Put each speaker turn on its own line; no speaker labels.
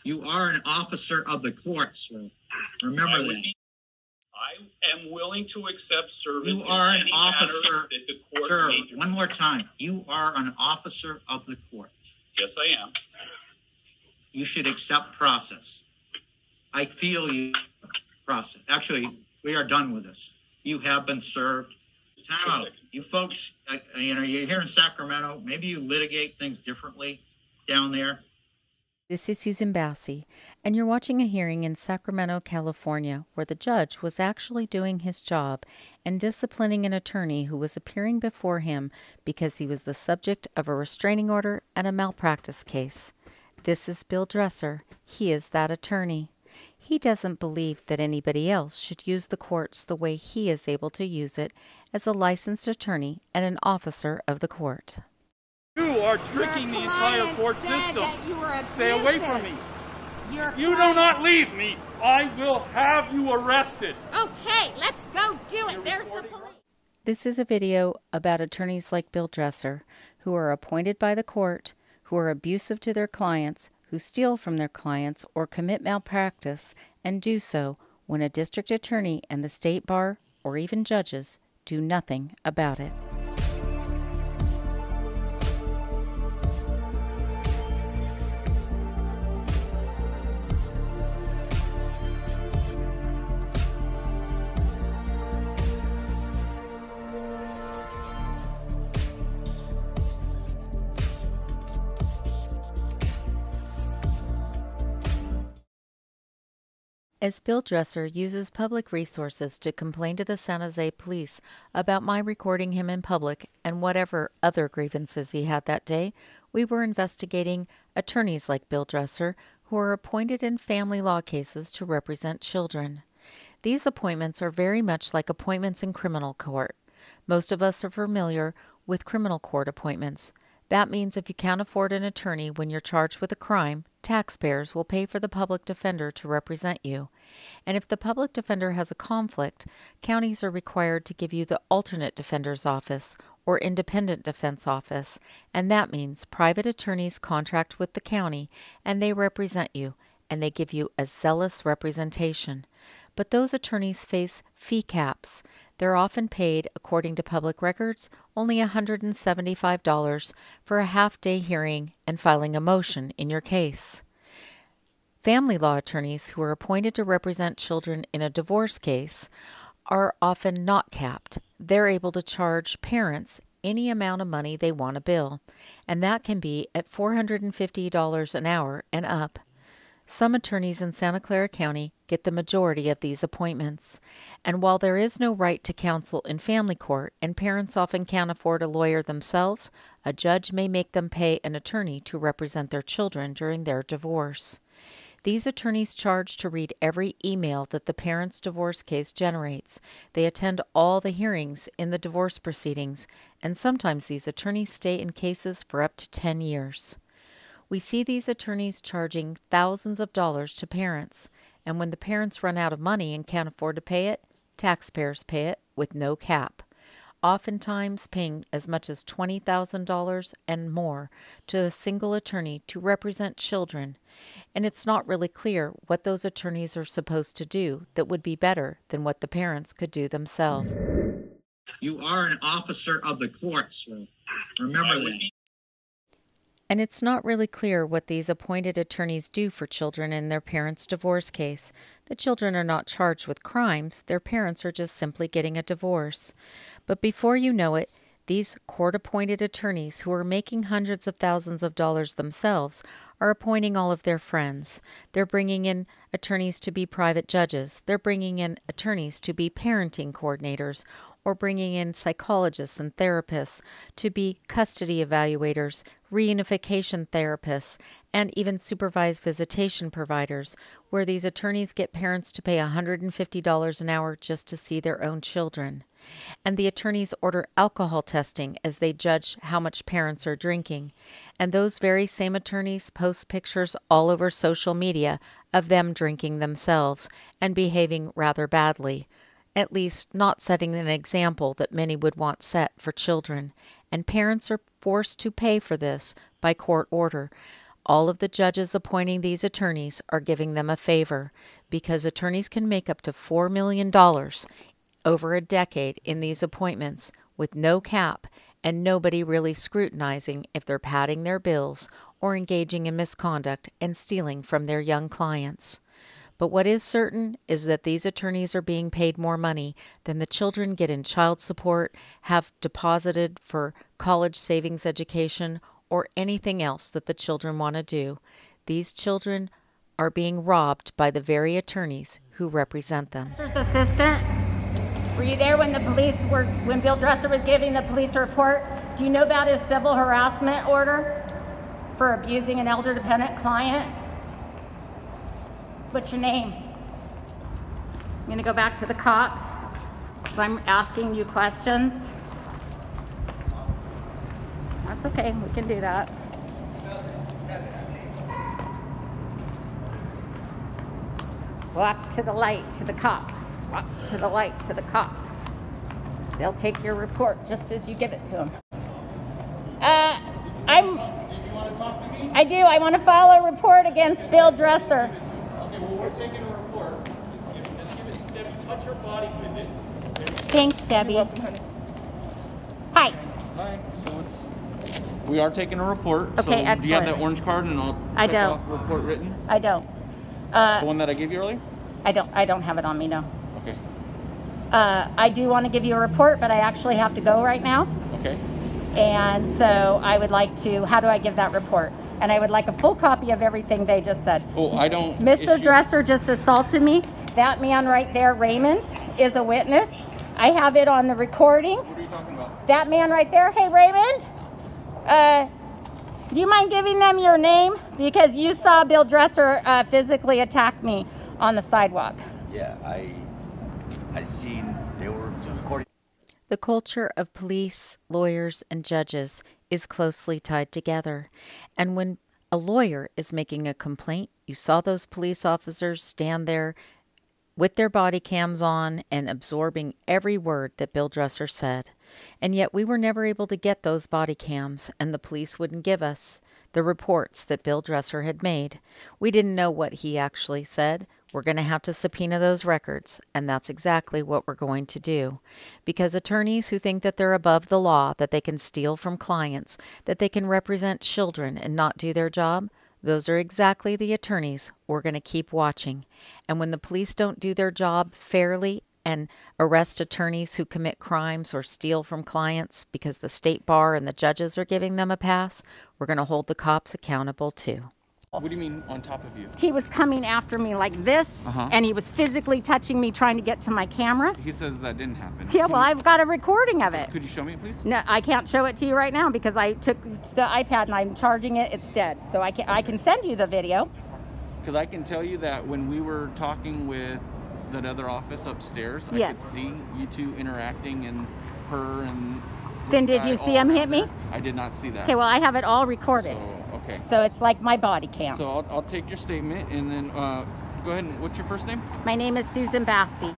You are an officer of the court, sir. Remember that.
I am willing to accept service.
You are an officer,
that the court
sir.
may
One more time. You are an officer of the court.
Yes, I am.
You should accept process. I feel you process. Actually, we are done with this. You have been served. Time out. You folks, you're here in Sacramento. Maybe you litigate things differently down there.
This is Susan Bassi, and you're watching a hearing in Sacramento, California, where the judge was actually doing his job and disciplining an attorney who was appearing before him because he was the subject of a restraining order and a malpractice case. This is Bill Dresser. He is that attorney. He doesn't believe that anybody else should use the courts the way he is able to use it as a licensed attorney and an officer of the court.
You are tricking the entire court system. Stay away from me. You do not leave me. I will have you arrested.
Okay, let's go do it. There's the police.
This is a video about attorneys like Bill Dresser, who are appointed by the court, who are abusive to their clients, who steal from their clients or commit malpractice, and do so when a district attorney and the state bar, or even judges, do nothing about it. As Bill Dresser uses public resources to complain to the San Jose police about my recording him in public and whatever other grievances he had that day, we were investigating attorneys like Bill Dresser who are appointed in family law cases to represent children. These appointments are very much like appointments in criminal court. Most of us are familiar with criminal court appointments. That means if you can't afford an attorney when you're charged with a crime, taxpayers will pay for the public defender to represent you. And if the public defender has a conflict, counties are required to give you the alternate defender's office or independent defense office, and that means private attorneys contract with the county and they represent you, and they give you a zealous representation. But those attorneys face fee caps. They're often paid, according to public records, only $175 for a half-day hearing and filing a motion in your case. Family law attorneys who are appointed to represent children in a divorce case are often not capped. They're able to charge parents any amount of money they want to bill, and that can be at $450 an hour and up. Some attorneys in Santa Clara County get the majority of these appointments. And while there is no right to counsel in family court and parents often can't afford a lawyer themselves, a judge may make them pay an attorney to represent their children during their divorce. These attorneys charge to read every email that the parent's divorce case generates. They attend all the hearings in the divorce proceedings, and sometimes these attorneys stay in cases for up to 10 years. We see these attorneys charging thousands of dollars to parents, and when the parents run out of money and can't afford to pay it, taxpayers pay it with no cap, oftentimes paying as much as $20,000 and more to a single attorney to represent children. And it's not really clear what those attorneys are supposed to do that would be better than what the parents could do themselves.
You are an officer of the court, sir. Remember that.
And it's not really clear what these appointed attorneys do for children in their parents' divorce case. The children are not charged with crimes. Their parents are just simply getting a divorce. But before you know it, these court-appointed attorneys who are making hundreds of thousands of dollars themselves are appointing all of their friends. They're bringing in attorneys to be private judges. They're bringing in attorneys to be parenting coordinators, or bringing in psychologists and therapists to be custody evaluators, reunification therapists, and even supervised visitation providers, where these attorneys get parents to pay $150 an hour just to see their own children. And the attorneys order alcohol testing as they judge how much parents are drinking. And those very same attorneys post pictures all over social media of them drinking themselves and behaving rather badly, at least not setting an example that many would want set for children. And parents are forced to pay for this by court order. all of the judges appointing these attorneys are giving them a favor, because attorneys can make up to $4 million over a decade in these appointments with no cap and nobody really scrutinizing if they're padding their bills or engaging in misconduct and stealing from their young clients. But what is certain is that these attorneys are being paid more money than the children get in child support, have deposited for college savings education, or anything else that the children want to do. These children are being robbed by the very attorneys who represent them.
Assistant, were you there when when Bill Dresser was giving the police a report? Do you know about his civil harassment order for abusing an elder dependent client? What's your name? I'm going to go back to the cops because I'm asking you questions. That's okay, we can do that. Walk to the light to the cops. Walk to the light to the cops. They'll take your report just as you give it to them.
Did you want to talk to me?
I do. I want to file a report against Bill Dresser.
Okay, well, we're taking a report. Just give it, Debbie, touch her body with it.
Thanks, Debbie. Hi.
Hi. So we are taking a report.
Okay,
so
excellent.
Do you have that orange card and I'll check off report written?
I don't.
The one that I gave you earlier?
I don't have it on me, no.
Okay.
I do want to give you a report, but I actually have to go right now.
Okay.
And so I would like to, how do I give that report? And I would like a full copy of everything they just said.
Oh, I don't.
Mr. Dresser just assaulted me. That man right there, Raymond, is a witness. I have it on the recording.
What are you talking about?
That man right there. Hey, Raymond. Do you mind giving them your name? Because you saw Bill Dresser physically attack me on the sidewalk.
Yeah, I seen they were just recording.
The culture of police, lawyers, and judges is closely tied together. And when a lawyer is making a complaint, you saw those police officers stand there with their body cams on and absorbing every word that Bill Dresser said. And yet we were never able to get those body cams, and the police wouldn't give us the reports that Bill Dresser had made. We didn't know what he actually said. We're going to have to subpoena those records, and that's exactly what we're going to do. Because attorneys who think that they're above the law, that they can steal from clients, that they can represent children and not do their job, those are exactly the attorneys we're going to keep watching. And when the police don't do their job fairly and arrest attorneys who commit crimes or steal from clients because the state bar and the judges are giving them a pass, we're going to hold the cops accountable too.
What do you mean on top of you?
He was coming after me like this, and he was physically touching me, trying to get to my camera.
He says that didn't happen.
Yeah, well, I've got a recording of it.
Could you show me, please?
No, I can't show it to you right now because I took the iPad and I'm charging it. It's dead. So I can send you the video.
Because I can tell you that when we were talking with that other office upstairs, I could see you two interacting and her and
Then did you see him hit me?
I did not see that.
Okay, well, I have it all recorded.
Okay.
So it's like my body cam.
So I'll take your statement and then go ahead and what's your first name?
My name is Susan Bassi.